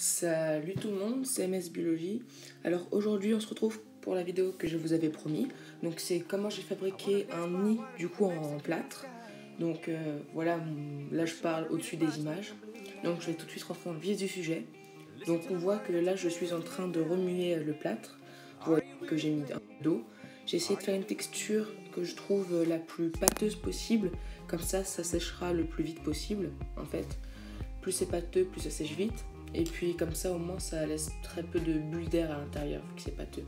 Salut tout le monde, c'est MS Biologie. Alors aujourd'hui on se retrouve pour la vidéo que je vous avais promis. Donc c'est comment j'ai fabriqué un nid du coup en plâtre. Donc voilà, là je parle au-dessus des images. Donc je vais tout de suite rentrer dans le vif du sujet. Donc on voit que là je suis en train de remuer le plâtre. Vous voyez que j'ai mis un peu d'eau. J'ai essayé de faire une texture que je trouve la plus pâteuse possible. Comme ça séchera le plus vite possible en fait. Plus c'est pâteux, plus ça sèche vite. Et puis comme ça au moins ça laisse très peu de bulles d'air à l'intérieur vu que c'est pâteux.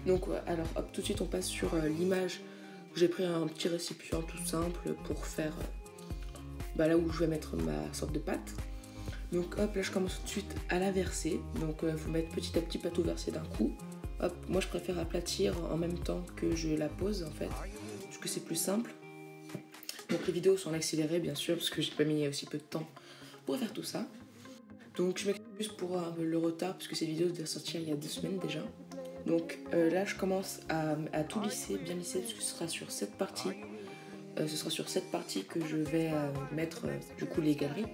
Donc alors hop, tout de suite on passe sur l'image. J'ai pris un petit récipient tout simple pour faire là où je vais mettre ma sorte de pâte. Donc hop, là je commence tout de suite à la verser. Donc faut mettre petit à petit, pas tout verser d'un coup. Hop, moi je préfère aplatir en même temps que je la pose en fait, parce que c'est plus simple. Donc les vidéos sont accélérées bien sûr, parce que j'ai pas mis aussi peu de temps pour faire tout ça. Donc je m'excuse pour le retard, parce que cette vidéo devait sortir il y a 2 semaines déjà. Donc là je commence à tout lisser, bien lisser, parce que ce sera sur cette partie. Que je vais mettre du coup les galeries.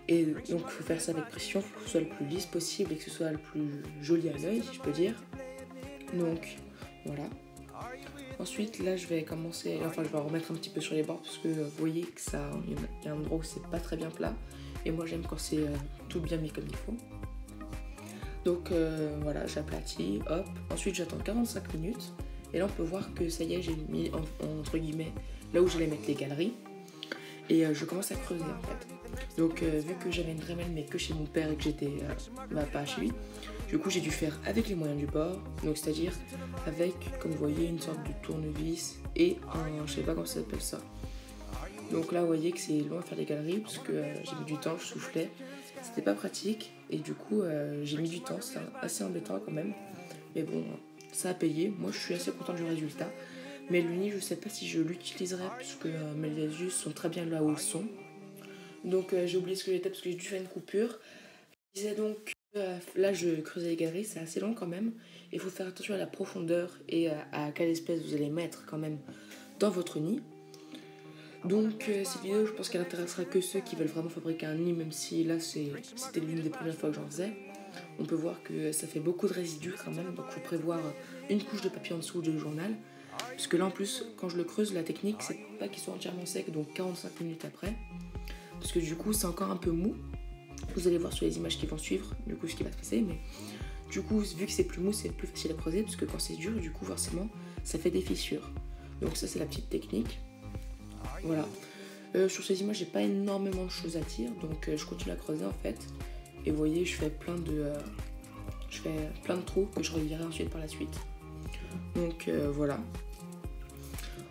Et donc il faut faire ça avec précision, il faut que ce soit le plus lisse possible et que ce soit le plus joli à l'œil, si je peux dire. Donc voilà. Ensuite là je vais commencer, je vais remettre un petit peu sur les bords, parce que vous voyez que ça, il y a un endroit où c'est pas très bien plat. Et moi j'aime quand c'est tout bien mis comme il faut. Donc voilà, j'aplatis, hop. Ensuite j'attends 45 minutes. Et là on peut voir que ça y est, j'ai mis entre guillemets là où j'allais mettre les galeries. Et je commence à creuser en fait. Donc vu que j'avais une Dremel mais que chez mon père et que j'étais pas chez lui, du coup j'ai dû faire avec les moyens du bord. Donc c'est-à-dire avec, comme vous voyez, une sorte de tournevis et un, je sais pas comment ça s'appelle ça. Donc là vous voyez que c'est long à faire des galeries parce que j'ai mis du temps, je soufflais. C'était pas pratique et du coup j'ai mis du temps, c'est assez embêtant quand même. Mais bon, ça a payé, moi je suis assez content du résultat. Mais le nid je sais pas si je l'utiliserai puisque mes yeux sont très bien là où ils sont. Donc j'ai oublié ce que j'étais parce que j'ai dû faire une coupure. Je disais donc là je creusais les galeries, c'est assez long quand même. Il faut faire attention à la profondeur et à quelle espèce vous allez mettre quand même dans votre nid. Donc cette vidéo je pense qu'elle intéressera que ceux qui veulent vraiment fabriquer un nid, même si là c'était l'une des premières fois que j'en faisais. On peut voir que ça fait beaucoup de résidus quand même, donc il faut prévoir une couche de papier en dessous de journal. Parce que là en plus quand je le creuse, la technique c'est pas qu'il soit entièrement sec, donc 45 minutes après. Parce que du coup c'est encore un peu mou. Vous allez voir sur les images qui vont suivre du coup ce qui va se passer, mais du coup vu que c'est plus mou c'est plus facile à creuser, parce que quand c'est dur du coup forcément ça fait des fissures. Donc ça c'est la petite technique. Voilà. Sur ces images j'ai pas énormément de choses à dire, donc je continue à creuser en fait. Et vous voyez je fais plein de trous que je relierai ensuite par la suite. Donc voilà.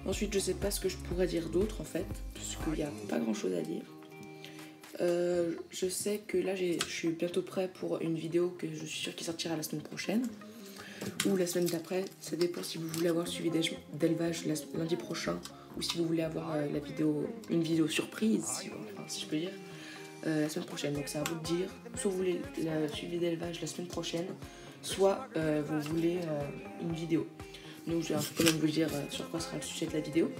Ensuite je sais pas ce que je pourrais dire d'autre en fait, puisqu'il n'y a pas grand chose à dire. Je sais que là je suis bientôt prêt pour une vidéo que je suis sûre qui sortira la semaine prochaine ou la semaine d'après, ça dépend si vous voulez avoir suivi d'élevage lundi prochain ou si vous voulez avoir une vidéo surprise, si je peux dire, la semaine prochaine. Donc c'est à vous de dire, soit vous voulez la suivi d'élevage la semaine prochaine, soit vous voulez une vidéo. Donc je vais un peu quand même vous dire sur quoi sera le sujet de la vidéo.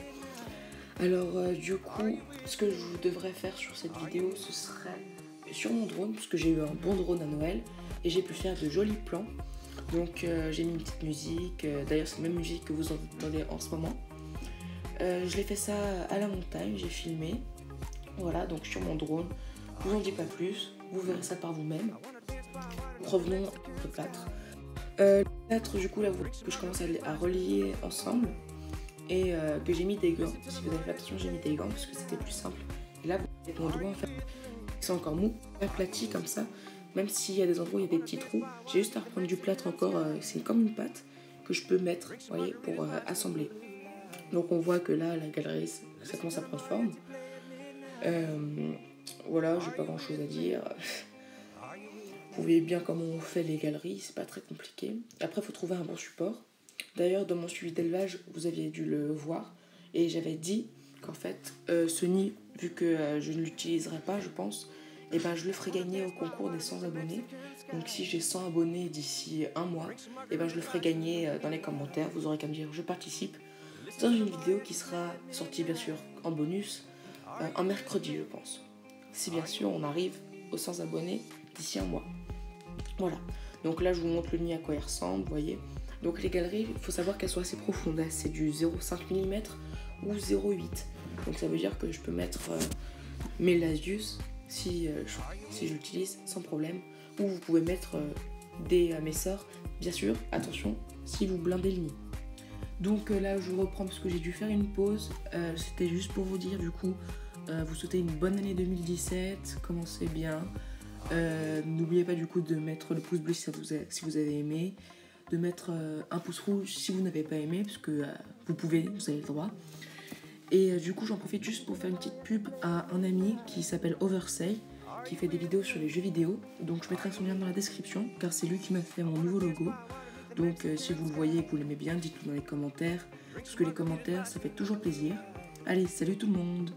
Alors du coup, ce que je devrais faire sur cette vidéo, ce serait sur mon drone, parce que j'ai eu un bon drone à Noël et j'ai pu faire de jolis plans. Donc j'ai mis une petite musique, d'ailleurs c'est la même musique que vous entendez en ce moment. Je l'ai fait ça à la montagne, j'ai filmé. Voilà, donc sur mon drone, je vous en dis pas plus, vous verrez ça par vous-même. Revenons au plâtre. Le plâtre, du coup là que je commence à relier ensemble. Et que j'ai mis des gants. Si vous avez fait attention, j'ai mis des gants parce que c'était plus simple. Et là, avec mon doigt en fait, c'est encore mou, aplati comme ça. Même s'il y a des endroits où il y a des petits trous, j'ai juste à reprendre du plâtre encore, c'est comme une pâte que je peux mettre, vous voyez, pour assembler. Donc on voit que là, la galerie, ça commence à prendre forme. Voilà, j'ai pas grand chose à dire. Vous voyez bien comment on fait les galeries, c'est pas très compliqué. Après, il faut trouver un bon support. D'ailleurs, dans mon suivi d'élevage, vous aviez dû le voir, et j'avais dit qu'en fait, ce nid, vu que je ne l'utiliserai pas, je pense, et je le ferai gagner au concours des 100 abonnés. Donc si j'ai 100 abonnés d'ici un mois, et je le ferai gagner dans les commentaires. Vous aurez qu'à me dire je participe dans une vidéo qui sera sortie bien sûr en bonus en mercredi, je pense. Si bien sûr on arrive aux 100 abonnés d'ici un mois. Voilà, donc là je vous montre le nid à quoi il ressemble, vous voyez. Donc les galeries, il faut savoir qu'elles sont assez profondes, hein. C'est du 0,5 mm ou 0,8. Donc ça veut dire que je peux mettre mes lasius si je l'utilise sans problème. Ou vous pouvez mettre des messors, bien sûr, attention, si vous blindez le nid. Donc là je vous reprends parce que j'ai dû faire une pause. C'était juste pour vous dire du coup, vous souhaitez une bonne année 2017, commencez bien. N'oubliez pas du coup de mettre le pouce bleu si vous avez aimé, de mettre un pouce rouge si vous n'avez pas aimé, parce que vous avez le droit. Et du coup j'en profite juste pour faire une petite pub à un ami qui s'appelle Oversay, qui fait des vidéos sur les jeux vidéo. Donc je mettrai son lien dans la description car c'est lui qui m'a fait mon nouveau logo. Donc si vous le voyez et que vous l'aimez bien, dites-le dans les commentaires, parce que les commentaires ça fait toujours plaisir. Allez, salut tout le monde!